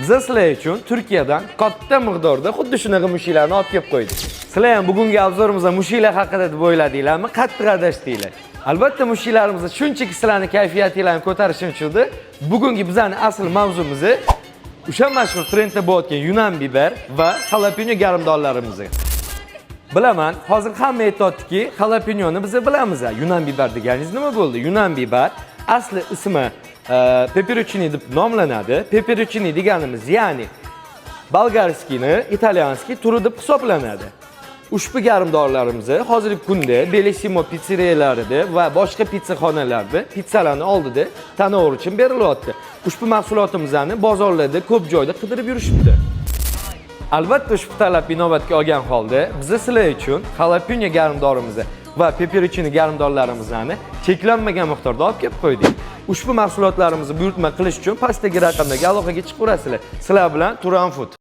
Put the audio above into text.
Biz sizlar uchun Turkiyadan katta miqdorda xuddi shunaqa mushuklarni olib kelib qo'ydik. Sizlar ham bugungi obzorimizda mushuklar haqida deb o'yladinglarmi? Qattiq adashdinglar. Albatta mushuklarimizni shunchaki sizlarning kayfiyatinglarni ko'tarishim uchun bugungi bizning asl mavzumiz o'sha mashhur trendda bo'layotgan Yunan biber va jalapeno garmdorlarimiz. Bilaman, hozir hamma aytayaptiki, jalapenyoni biz bilamiz. Yunan biber deganingiz nima bo'ldi? Yunan biber asli ismi pepperoncini deb nomlanadi. Pepperoncini deganimiz, ya'ni bolgarskini, italyanskiy turi deb hisoblanadi. Ushbu garmdorlarimizni hozirgi kunda Bellissimo pizzeriyalarida va boshqa pizzaxonalarda pizzalarni oldida tanov uchun berilyapti. Ushbu mahsulotimizni bozorlarda ko'p joyda qidirib yurishibdi. Albatta ushbu talab inobatga olgan holda biz sizlar uchun jalapeno garmdorimizni va pepperoncini garmdorlarimizni cheklanmagan miqdorda olib kelib qo'ydik. Ushbu mahsulotlarimizni buyurtma qilish uchun pastdagi raqamdagi aloqaga chiqaverasizlar. Sizlar bilan Turan Food.